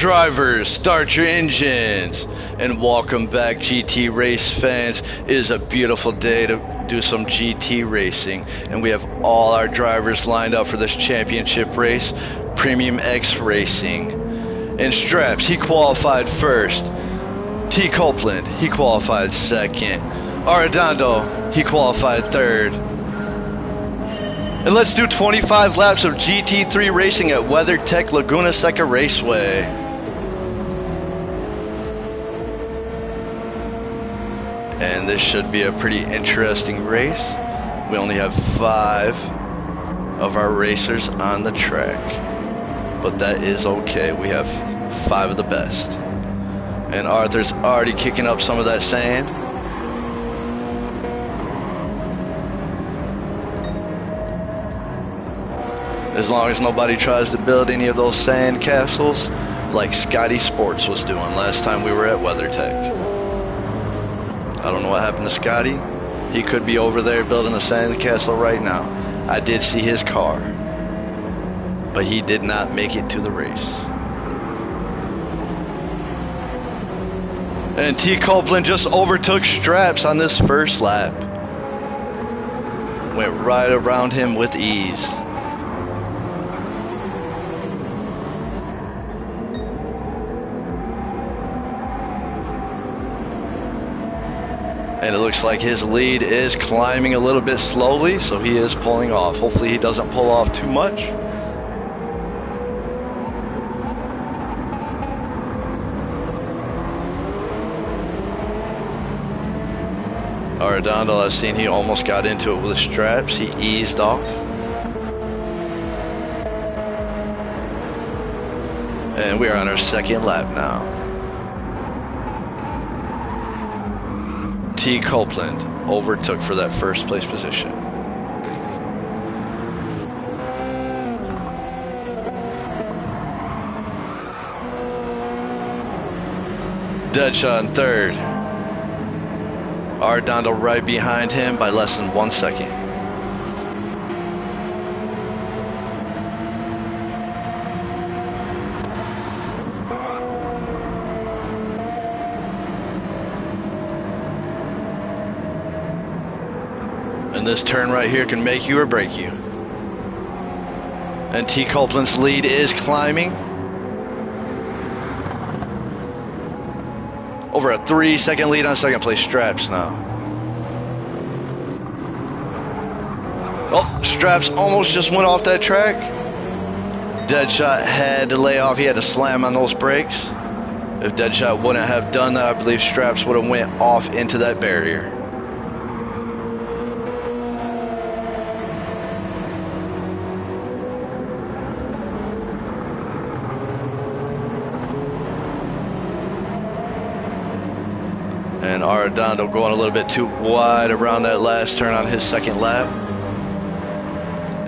Drivers, start your engines, and welcome back, GT race fans. It is a beautiful day to do some GT racing, and we have all our drivers lined up for this championship race, PremiumXracing. In straps, he qualified first. T. Copeland, he qualified second. Arredondo, he qualified third. And let's do 25 laps of Gr.3 racing at WeatherTech Laguna Seca Raceway. And this should be a pretty interesting race. We only have 5 of our racers on the track, but that is okay. We have 5 of the best. And Arthur's already kicking up some of that sand. As long as nobody tries to build any of those sand castles like Scotty Sports was doing last time we were at WeatherTech. I don't know what happened to Scotty. He could be over there building a sand castle right now. I did see his car, but he did not make it to the race. And T. Copeland just overtook Straps on this first lap. Went right around him with ease. And it looks like his lead is climbing a little bit slowly, so he is pulling off. Hopefully he doesn't pull off too much. Arredondo, I've seen he almost got into it with Straps. He eased off. And we are on our second lap now. T. Copeland overtook for that first place position. Deadshot in third. Arredondo right behind him by less than 1 second. And this turn right here can make you or break you. And T. Copeland's lead is climbing. Over a 3-second lead on second place Straps now. Oh, Straps almost just went off that track. Deadshot had to lay off. He had to slam on those brakes. If Deadshot wouldn't have done that, I believe Straps would have went off into that barrier. And Arredondo going a little bit too wide around that last turn on his second lap.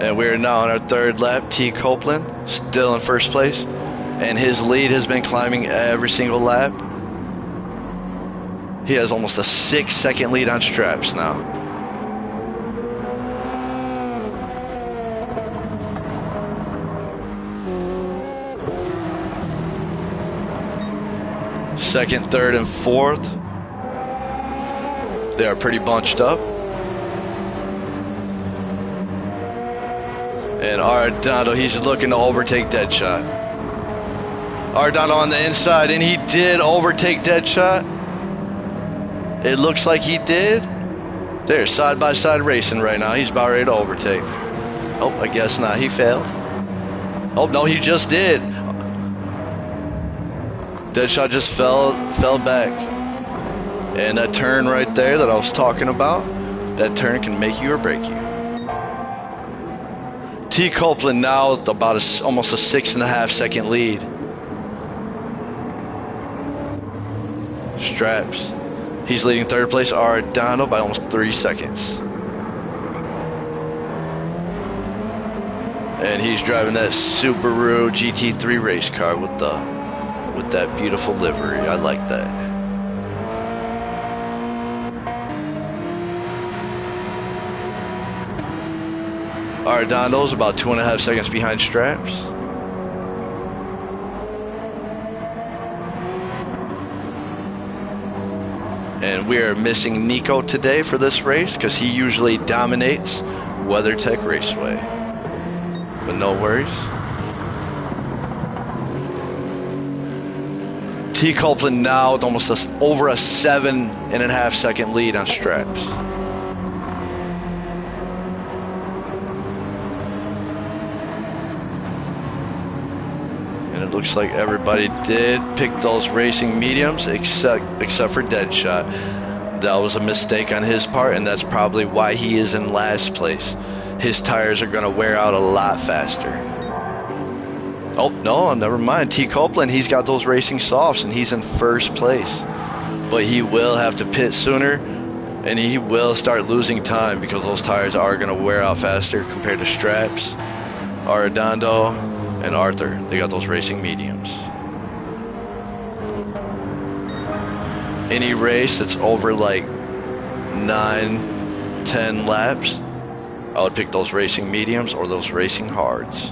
And we're now on our third lap. T. Copeland still in first place. And his lead has been climbing every single lap. He has almost a 6-second lead on Straps now. Second, third, and fourth. They are pretty bunched up. And Arredondo, he's looking to overtake Deadshot. Arredondo on the inside, and he did overtake Deadshot. It looks like he did. They're side-by-side racing right now. He's about ready to overtake. Oh, I guess not. He failed. Oh, no, he just did. Deadshot just fell back. And that turn right there that I was talking about, that turn can make you or break you. T. Copeland now with about almost a 6.5-second lead. Straps. He's leading third place. Arredondo by almost 3 seconds. And he's driving that Subaru GT3 race car with that beautiful livery. I like that. Arredondo's about 2.5 seconds behind Straps. And we are missing Nico today for this race because he usually dominates WeatherTech Raceway. But no worries. T. Copeland now with almost over a 7.5 second lead on straps. And it looks like everybody did pick those racing mediums except for Deadshot. That was a mistake on his part, and that's probably why he is in last place. His tires are going to wear out a lot faster. Oh, no, never mind. T. Copeland, he's got those racing softs, and he's in first place. But he will have to pit sooner, and he will start losing time because those tires are going to wear out faster compared to Straps, Arredondo, and Arthur. They got those racing mediums. Any race that's over like 9-10 laps, I would pick those racing mediums or those racing hards,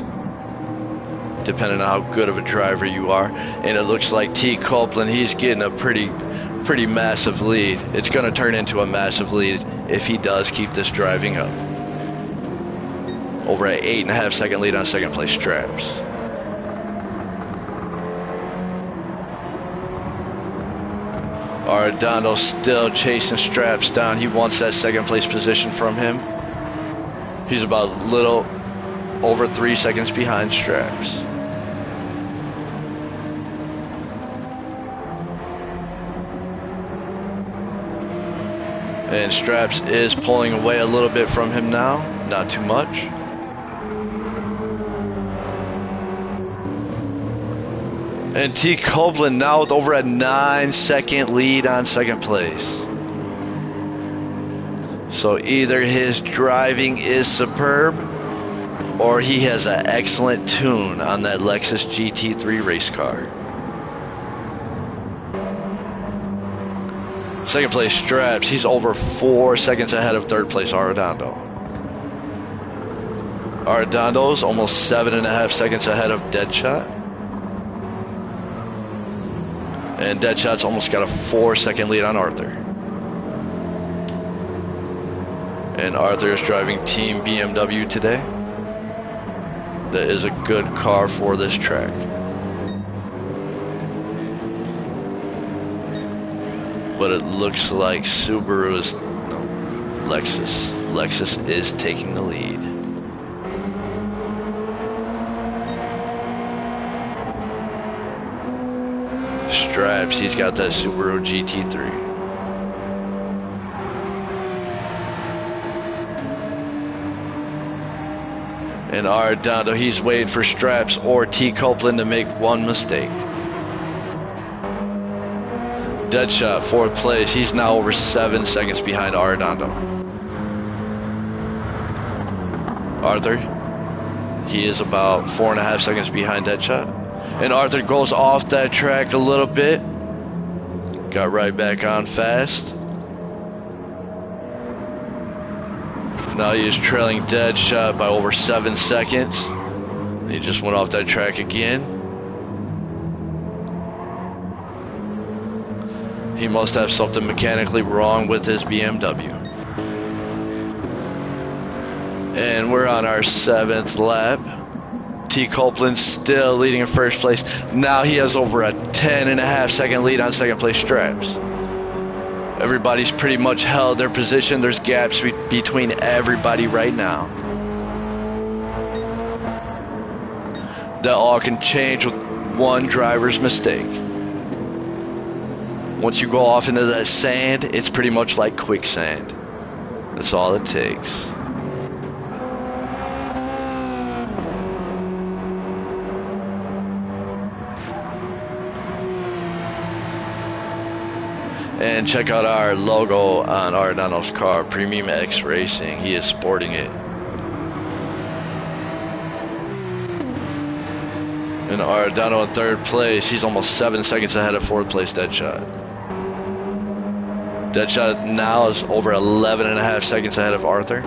depending on how good of a driver you are. And it looks like T. Copeland, he's getting a pretty massive lead. It's going to turn into a massive lead if he does keep this driving up. Over an 8.5 second lead on second place Straps. Arredondo still chasing Straps down. He wants that second place position from him. He's about a little over 3 seconds behind Straps. And Straps is pulling away a little bit from him now, not too much. And T. Copeland now with over a 9-second lead on second place. So either his driving is superb or he has an excellent tune on that Lexus GT3 race car. Second place Straps, he's over 4 seconds ahead of third place Arredondo. Arredondo's almost 7.5 seconds ahead of Deadshot. And Deadshot's almost got a 4 second lead on Arthur. And Arthur is driving Team BMW today. That is a good car for this track. But it looks like Subaru is, no, Lexus. Lexus is taking the lead. Straps, he's got that Subaru GT3. And Arredondo, he's waiting for Straps or T. Copeland to make one mistake. Deadshot, fourth place. He's now over 7 seconds behind Arredondo. Arthur, he is about 4.5 seconds behind Deadshot. And Arthur goes off that track a little bit. Got right back on fast. Now he is trailing Deadshot by over 7 seconds. He just went off that track again. He must have something mechanically wrong with his BMW. And we're on our 7th lap. T. Copeland still leading in first place. Now he has over a 10.5 second lead on second place Straps. Everybody's pretty much held their position. There's gaps between everybody right now. That all can change with one driver's mistake. Once you go off into that sand, it's pretty much like quicksand. That's all it takes. And check out our logo on Arredondo's car, PremiumXracing. He is sporting it. And Arredondo in third place. He's almost 7 seconds ahead of fourth place Deadshot. Deadshot now is over 11.5 seconds ahead of Arthur.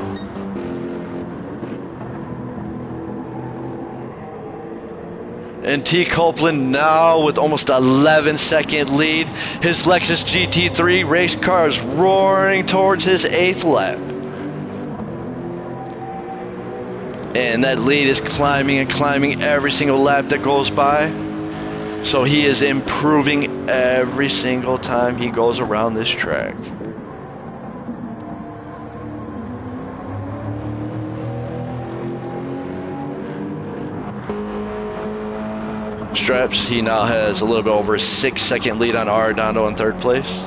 And T. Copeland now with almost 11-second lead. His Lexus GT3 race car is roaring towards his 8th lap. And that lead is climbing and climbing every single lap that goes by. So he is improving every single time he goes around this track. Straps, he now has a little bit over a 6-second lead on Arredondo in 3rd place.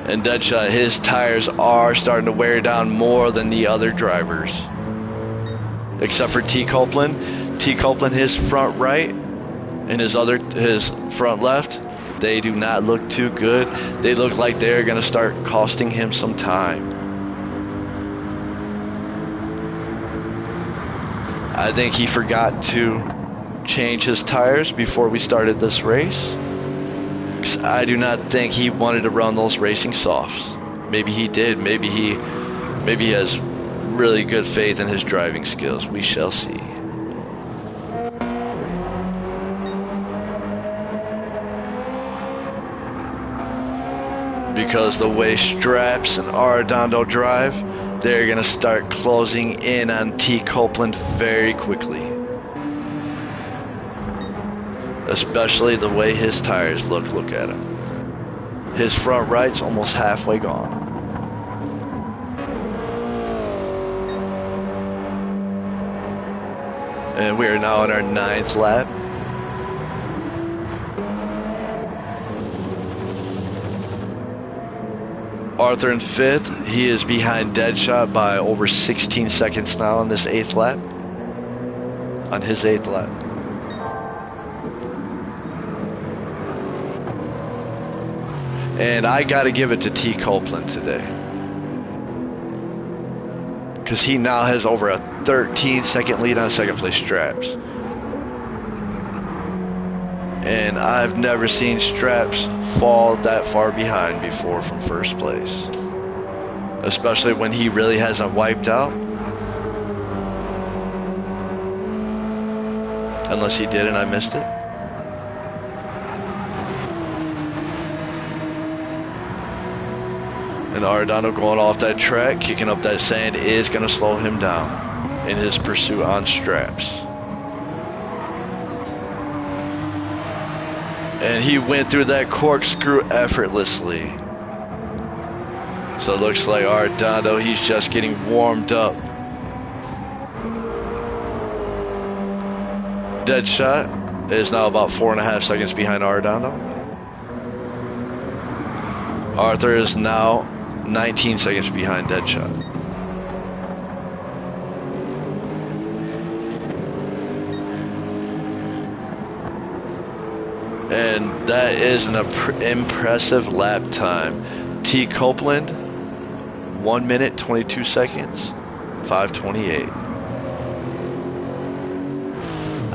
And Deadshot, his tires are starting to wear down more than the other drivers. Except for T. Copeland. T. Copeland, his front right and his front left, they do not look too good. They look like they're going to start costing him some time. I think he forgot to change his tires before we started this race. Because I do not think he wanted to run those racing softs. Maybe he did. Maybe he has really good faith in his driving skills. We shall see. Because the way Straps and Arredondo drive, they're going to start closing in on T. Copeland very quickly. Especially the way his tires look. Look at him. His front right's almost halfway gone. And we are now on our 9th lap. Arthur in 5th. He is behind Deadshot by over 16 seconds now on this 8th lap. On his 8th lap. And I got to give it to T. Copeland today. Because he now has over a 13-second lead on 2nd place Straps. And I've never seen Straps fall that far behind before from 1st place. Especially when he really hasn't wiped out. Unless he did and I missed it. And Arredondo going off that track, kicking up that sand is going to slow him down in his pursuit on Straps. And he went through that corkscrew effortlessly. So it looks like Arredondo, he's just getting warmed up. Deadshot is now about 4.5 seconds behind Arredondo. Arthur is now 19 seconds behind Deadshot. And that is an impressive lap time. T. Copeland, 1 minute, 22 seconds, 5:28.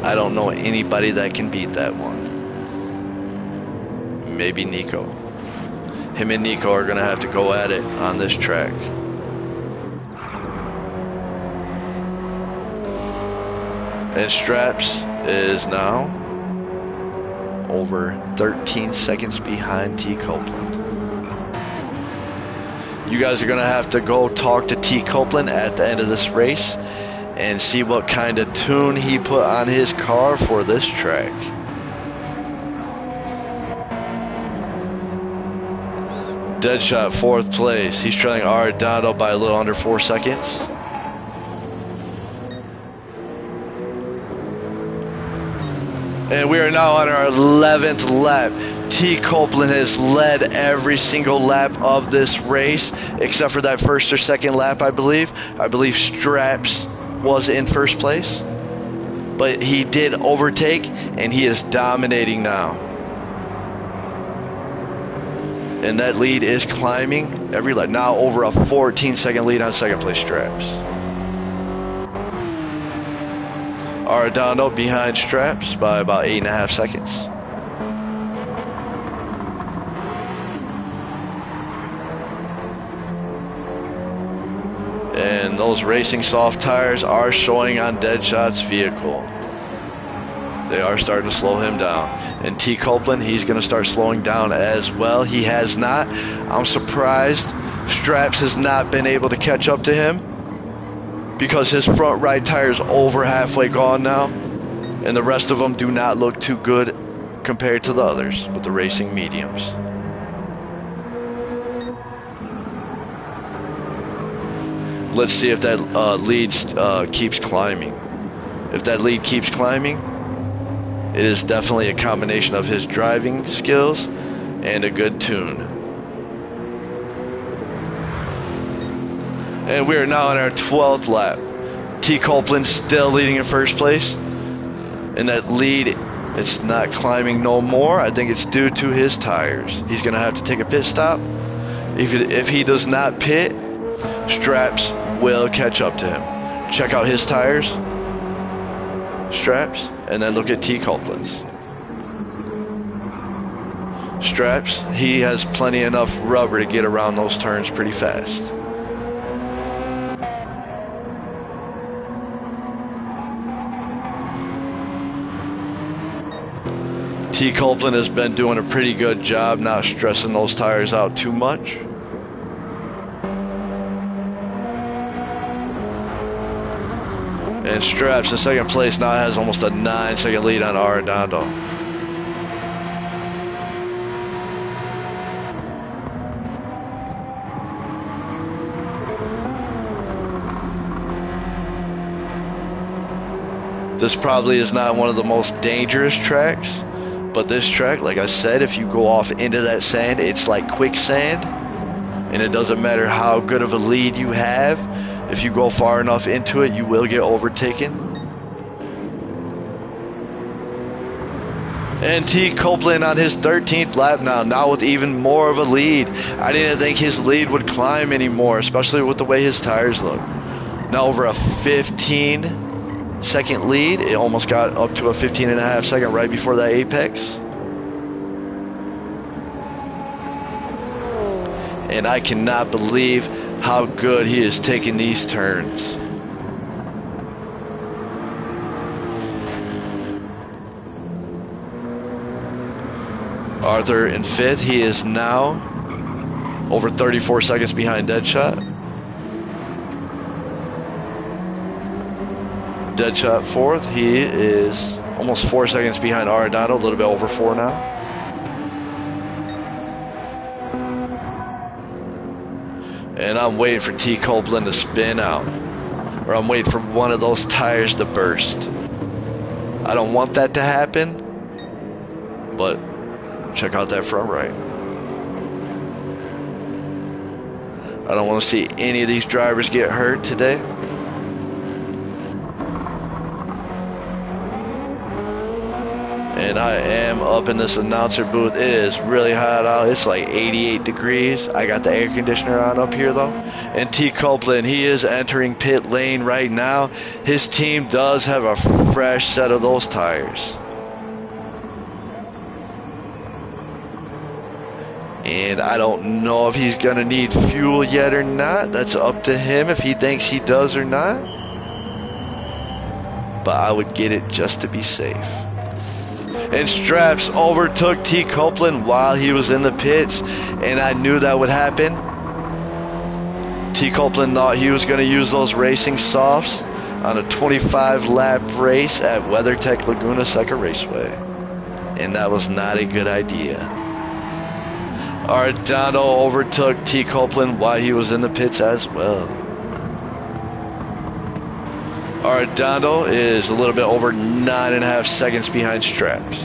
I don't know anybody that can beat that one. Maybe Nico. Him and Nico are going to have to go at it on this track. And Straps is now over 13 seconds behind T. Copeland. You guys are going to have to go talk to T. Copeland at the end of this race and see what kind of tune he put on his car for this track. Deadshot, 4th place. He's trailing Arredondo by a little under 4 seconds. And we are now on our 11th lap. T. Copeland has led every single lap of this race, except for that 1st or 2nd lap, I believe. I believe Straps was in 1st place. But he did overtake, and he is dominating now. And that lead is climbing every lap. Now over a 14-second lead on 2nd place Straps. Arredondo behind Straps by about 8.5 seconds. And those racing soft tires are showing on Deadshot's vehicle. They are starting to slow him down. And T. Copeland, he's going to start slowing down as well. He has not. I'm surprised Straps has not been able to catch up to him, because his front right tire is over halfway gone now. And the rest of them do not look too good compared to the others with the racing mediums. Let's see if that lead keeps climbing. If that lead keeps climbing, it is definitely a combination of his driving skills and a good tune. And we are now on our 12th lap. T. Copeland still leading in first place. And that lead, it's not climbing no more. I think it's due to his tires. He's going to have to take a pit stop. If he does not pit, Straps will catch up to him. Check out his tires, Straps, and then look at T. Copeland's. Straps, he has plenty enough rubber to get around those turns pretty fast. T. Copeland has been doing a pretty good job not stressing those tires out too much. And Straps in second place now has almost a 9-second lead on Arredondo. This probably is not one of the most dangerous tracks, but this track, like I said, if you go off into that sand, it's like quicksand, and it doesn't matter how good of a lead you have. If you go far enough into it, you will get overtaken. And T. Copeland on his 13th lap now with even more of a lead. I didn't think his lead would climb anymore, especially with the way his tires look. Now over a 15-second lead. It almost got up to a 15.5 second right before that apex. And I cannot believe how good he is taking these turns. Arthur in 5th. He is now over 34 seconds behind Deadshot. Deadshot 4th. He is almost 4 seconds behind Arredondo, a little bit over 4 now. And I'm waiting for T. Copeland to spin out. Or I'm waiting for one of those tires to burst. I don't want that to happen, but check out that front right. I don't want to see any of these drivers get hurt today. And I am up in this announcer booth. It is really hot out. It's like 88 degrees. I got the air conditioner on up here though. And T. Copeland, he is entering pit lane right now. His team does have a fresh set of those tires. And I don't know if he's gonna need fuel yet or not. That's up to him if he thinks he does or not. But I would get it just to be safe. And Straps overtook T. Copeland while he was in the pits, and I knew that would happen. T. Copeland thought he was going to use those racing softs on a 25-lap race at WeatherTech Laguna Seca Raceway, and that was not a good idea. Arredondo overtook T. Copeland while he was in the pits as well. Arredondo is a little bit over 9.5 seconds behind Straps.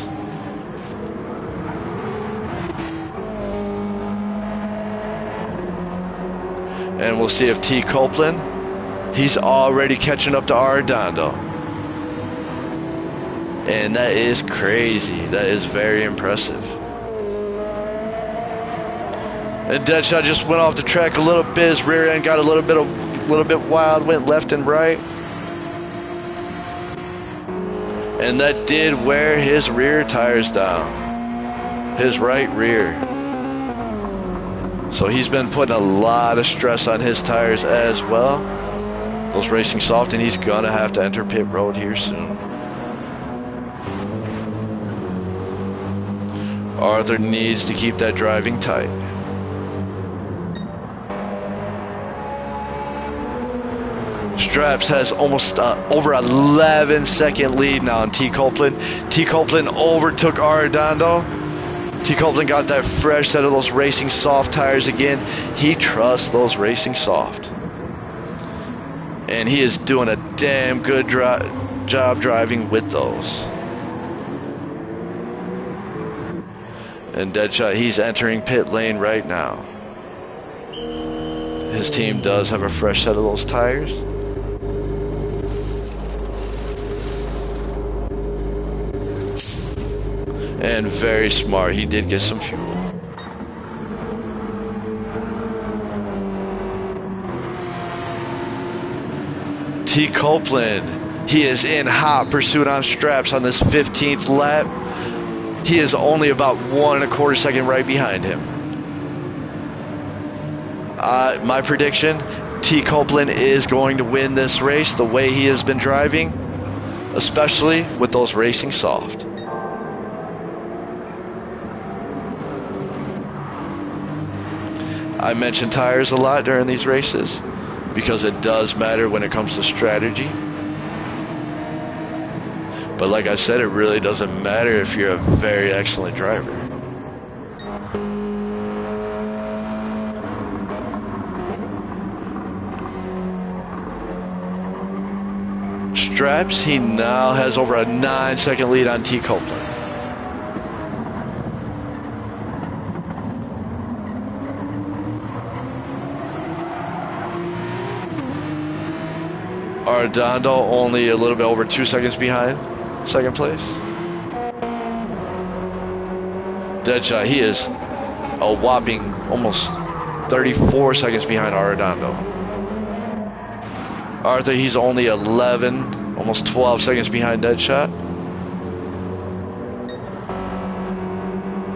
And we'll see if T. Copeland, he's already catching up to Arredondo. And that is crazy. That is very impressive. And Deadshot just went off the track a little bit. His rear end got a little bit wild, went left and right. And that did wear his rear tires down. His right rear. So he's been putting a lot of stress on his tires as well. Those racing soft, and he's gonna have to enter pit road here soon. Arthur needs to keep that driving tight. Straps has almost over 11-second lead now on T. Copeland. T. Copeland overtook Arredondo. T. Copeland got that fresh set of those racing soft tires again. He trusts those racing soft. And he is doing a damn good job driving with those. And Deadshot, he's entering pit lane right now. His team does have a fresh set of those tires. And very smart, he did get some fuel. T. Copeland, he is in hot pursuit on straps on this 15th lap. He is only about 1.25 seconds right behind him. My prediction, T. Copeland is going to win this race the way he has been driving, especially with those racing soft. I mention tires a lot during these races because it does matter when it comes to strategy. But like I said, it really doesn't matter if you're a very excellent driver. Straps, he now has over a 9-second lead on T. Copeland. Arredondo only a little bit over 2 seconds behind second place. Deadshot, he is a whopping almost 34 seconds behind Arredondo. Arthur, he's only 11, almost 12 seconds behind Deadshot.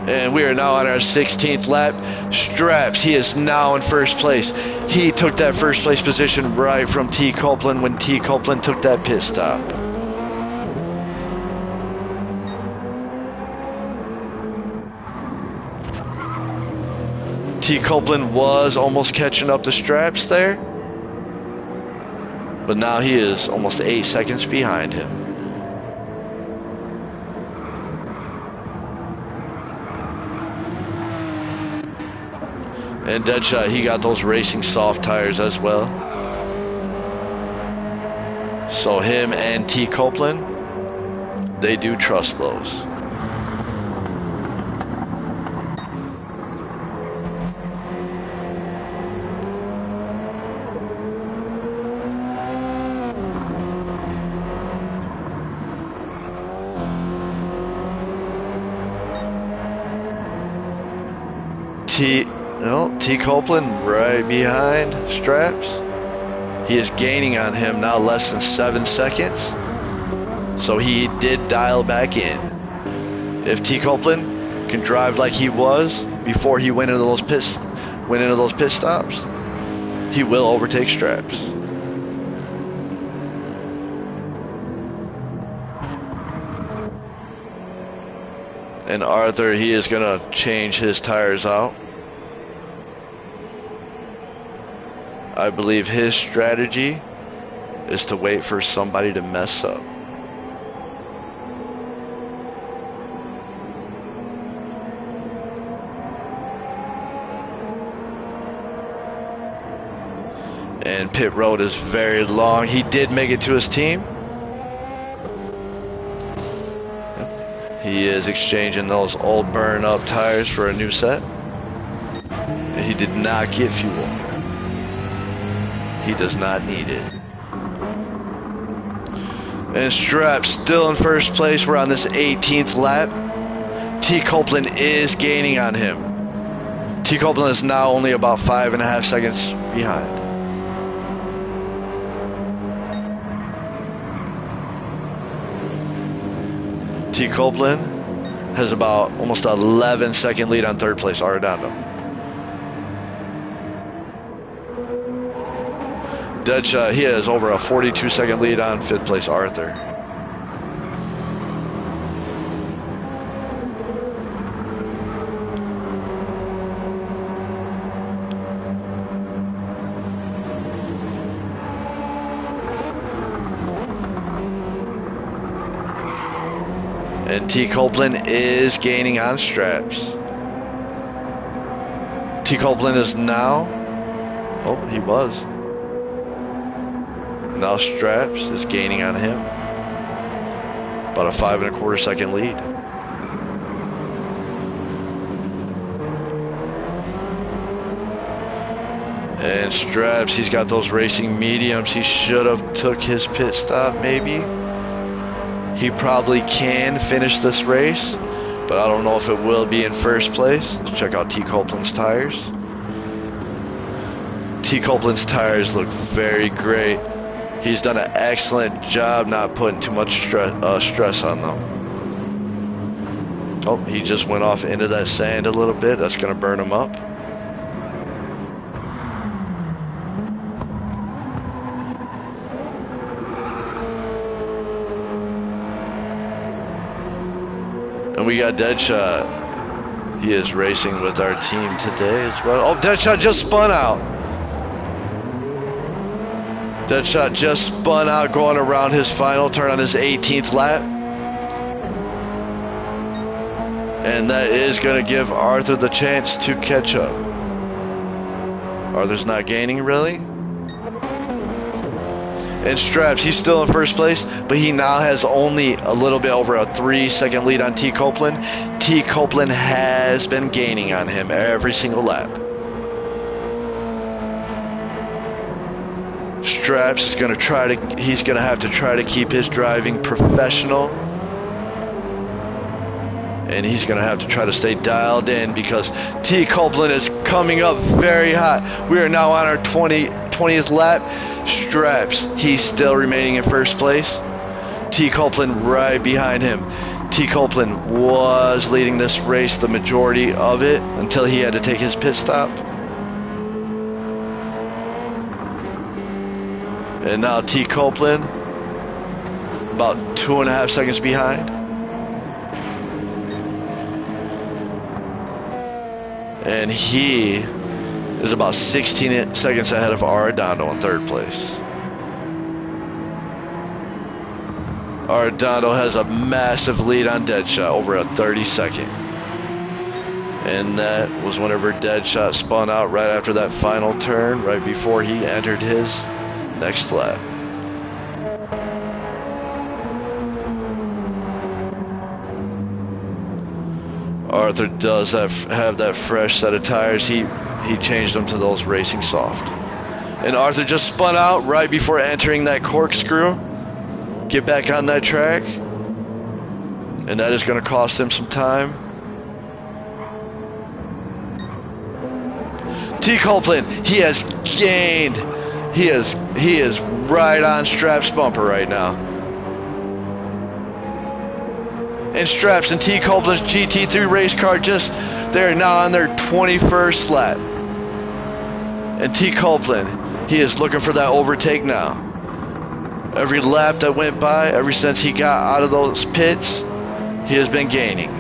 And we are now on our 16th lap. Straps, he is now in first place. He took that first place position right from T. Copeland when T. Copeland took that pit stop. T. Copeland was almost catching up to Straps there, but now he is almost 8 seconds behind him. And Deadshot, he got those racing soft tires as well. So him and T. Copeland, they do trust those. T. Copeland right behind Straps. He is gaining on him now less than 7 seconds. So he did dial back in. If T. Copeland can drive like he was before he went into those pit stops, he will overtake Straps. And Arthur, he is gonna change his tires out. I believe his strategy is to wait for somebody to mess up. And pit road is very long. He did make it to his team. He is exchanging those old burn up tires for a new set. And he did not get fuel. He does not need it. And Straps still in first place. We're on this 18th lap. T. Copeland is gaining on him. T. Copeland is now only about 5.5 seconds behind. T. Copeland has about almost 11-second lead on third place, Arredondo. Deadshot, he has over a 42-second lead on 5th place Arthur. And T. Copeland is gaining on Straps. T. Copeland is now, oh, he was. Now Straps is gaining on him. About a 5 1/4 second lead. And Straps, he's got those racing mediums. He should have took his pit stop maybe. He probably can finish this race, but I don't know if it will be in first place. Let's check out T. Copeland's tires. T. Copeland's tires look very great. He's done an excellent job not putting too much stress on them. Oh, he just went off into that sand a little bit. That's going to burn him up. And we got Deadshot. He is racing with our team today as well. Oh, Deadshot just spun out. Deadshot just spun out going around his final turn on his 18th lap. And that is going to give Arthur the chance to catch up. Arthur's not gaining, really. And Straps, he's still in first place, but he now has only a little bit over a 3-second lead on T. Copeland. T. Copeland has been gaining on him every single lap. Straps is going to he's going to have to try to keep his driving professional. And he's going to have to try to stay dialed in because T. Copeland is coming up very hot. We are now on our 20th lap. Straps, he's still remaining in first place. T. Copeland right behind him. T. Copeland was leading this race the majority of it until he had to take his pit stop. And now T. Copeland about 2.5 seconds behind. And he is about 16 seconds ahead of Arredondo in 3rd place. Arredondo has a massive lead on Deadshot, over a 30-second. And that was whenever Deadshot spun out right after that final turn, right before he entered his next lap. Arthur does have that fresh set of tires. He changed them to those Racing Soft. And Arthur just spun out right before entering that corkscrew. Get back on that track. And that is going to cost him some time. T. Copeland, he has gained. He is right on Straps' bumper right now. And Straps and T. Copeland's GT3 race car they're now on their 21st lap. And T. Copeland, he is looking for that overtake now. Every lap that went by, ever since he got out of those pits, he has been gaining.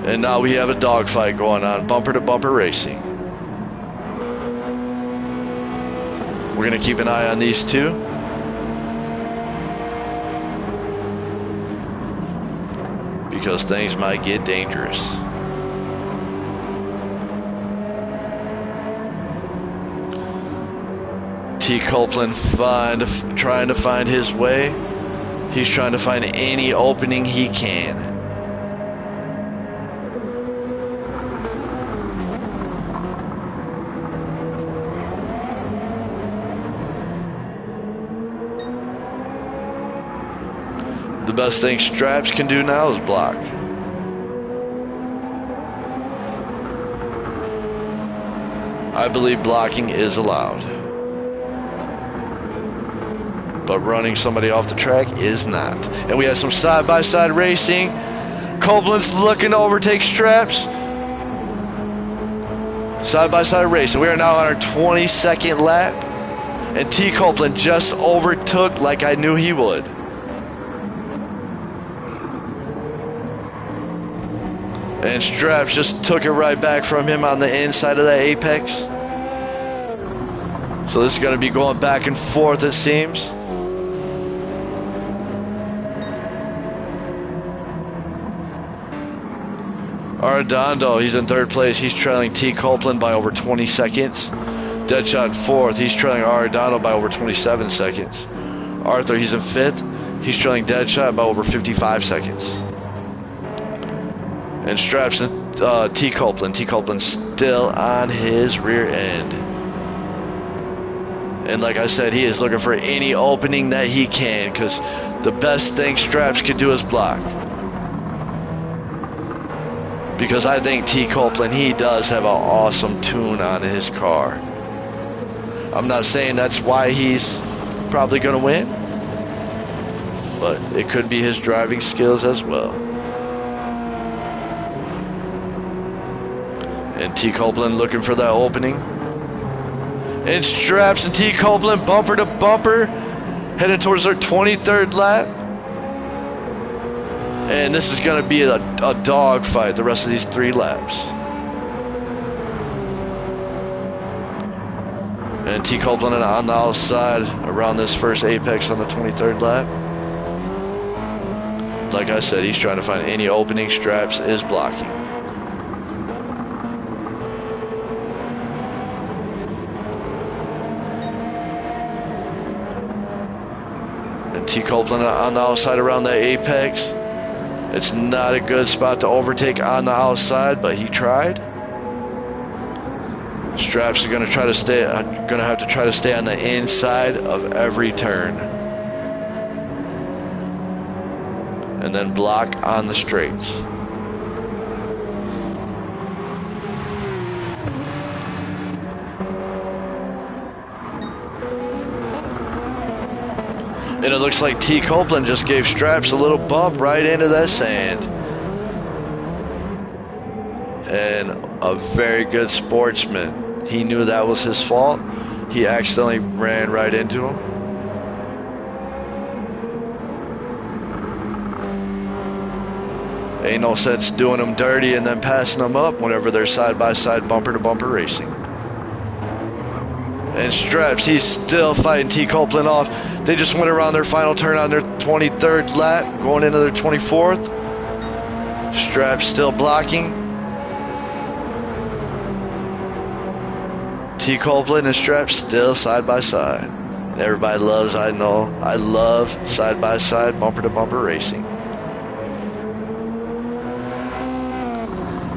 And now we have a dogfight going on, bumper to bumper racing. We're going to keep an eye on these two. Because things might get dangerous. T. Copeland trying to find his way. He's trying to find any opening he can. The best thing Straps can do now is block. I believe blocking is allowed. But running somebody off the track is not. And we have some side-by-side racing. Copeland's looking to overtake Straps. Side-by-side racing. We are now on our 22nd lap. And T. Copeland just overtook like I knew he would. And Straps just took it right back from him on the inside of that apex. So this is going to be going back and forth, it seems. Arredondo, he's in third place. He's trailing T. Copeland by over 20 seconds. Deadshot in fourth. He's trailing Arredondo by over 27 seconds. Arthur, he's in fifth. He's trailing Deadshot by over 55 seconds. And Straps and T. Copeland. T. Copeland's still on his rear end. And like I said, he is looking for any opening that he can, because the best thing Straps could do is block. Because I think T. Copeland, he does have an awesome tune on his car. I'm not saying that's why he's probably going to win, but it could be his driving skills as well. And T. Copeland looking for that opening. And Straps and T. Copeland bumper to bumper, heading towards their 23rd lap. And this is going to be a dog fight the rest of these 3 laps. And T. Copeland on the outside around this first apex on the 23rd lap. Like I said, he's trying to find any opening. Straps is blocking. And T. Copeland on the outside around that apex. It's not a good spot to overtake on the outside, but he tried. Straps are going to have to try to stay on the inside of every turn, and then block on the straights. And it looks like T. Copeland just gave Straps a little bump right into that sand. And a very good sportsman. He knew that was his fault. He accidentally ran right into him. Ain't no sense doing them dirty and then passing them up whenever they're side-by-side, bumper-to-bumper racing. And Straps, he's still fighting T. Copeland off. They just went around their final turn on their 23rd lap, going into their 24th. Straps still blocking. T. Copeland and Straps still side by side. Everybody loves, I love side by side, bumper to bumper racing.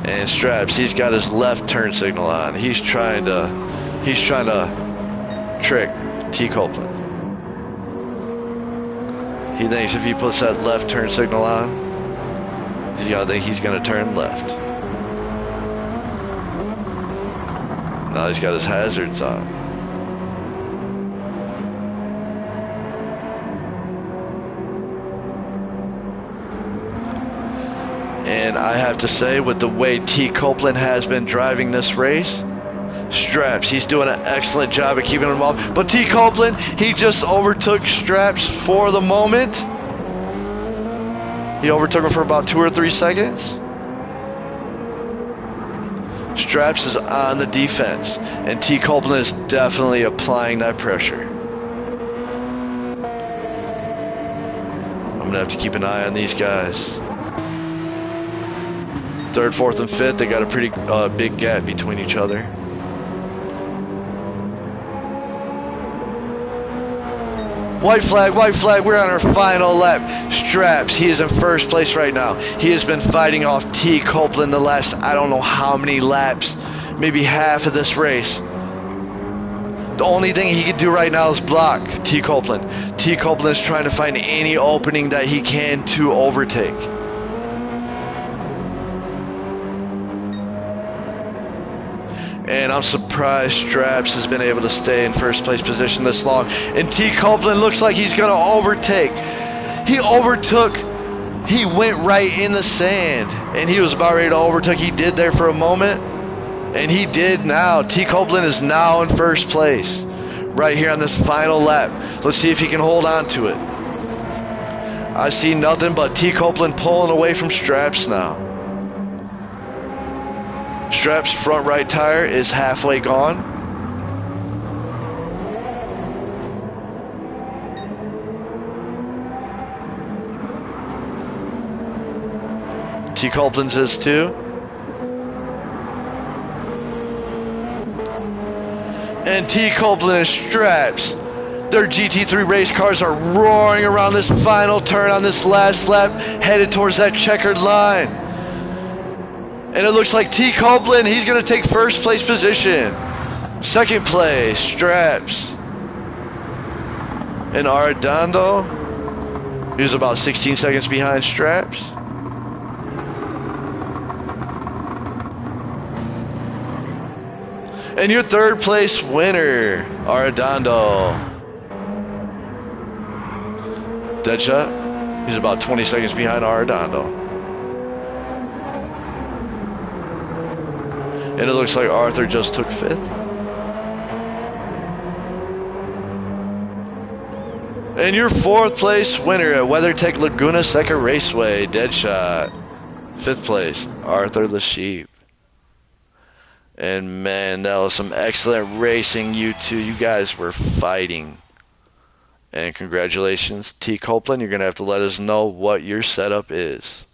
And Straps, he's got his left turn signal on. He's trying to trick T. Copeland. He thinks if he puts that left turn signal on, he's gonna think he's gonna turn left. Now he's got his hazards on. And I have to say, with the way T. Copeland has been driving this race, Straps, he's doing an excellent job of keeping him off. But T. Copeland, he just overtook Straps for the moment. He overtook him for about 2 or 3 seconds. Straps is on the defense, and T. Copeland is definitely applying that pressure. I'm gonna have to keep an eye on these guys. 3rd, 4th, and 5th, they got a pretty big gap between each other. White flag, we're on our final lap. Straps, he is in first place right now. He has been fighting off T. Copeland the last, I don't know how many laps, maybe half of this race. The only thing he can do right now is block T. Copeland. T. Copeland is trying to find any opening that he can to overtake. And I'm surprised Straps has been able to stay in first place position this long. And T. Copeland looks like he's going to overtake. He overtook. He went right in the sand. And he was about ready to overtake. He did there for a moment. And he did now. T. Copeland is now in first place. Right here on this final lap. Let's see if he can hold on to it. I see nothing but T. Copeland pulling away from Straps now. Straps' front right tire is halfway gone. T. Copeland's is too. And T. Copeland and Straps, their GT3 race cars are roaring around this final turn on this last lap, headed towards that checkered line. And it looks like T. Copeland, he's going to take first place position. Second place, Straps. And Arredondo, he's about 16 seconds behind Straps. And your third place winner, Arredondo. Deadshot, he's about 20 seconds behind Arredondo. And it looks like Arthur just took fifth. And your fourth place winner at WeatherTech Laguna Seca Raceway, Deadshot. Fifth place, Arthur the Sheep. And man, that was some excellent racing, you two. You guys were fighting. And congratulations, T. Copeland. You're going to have to let us know what your setup is.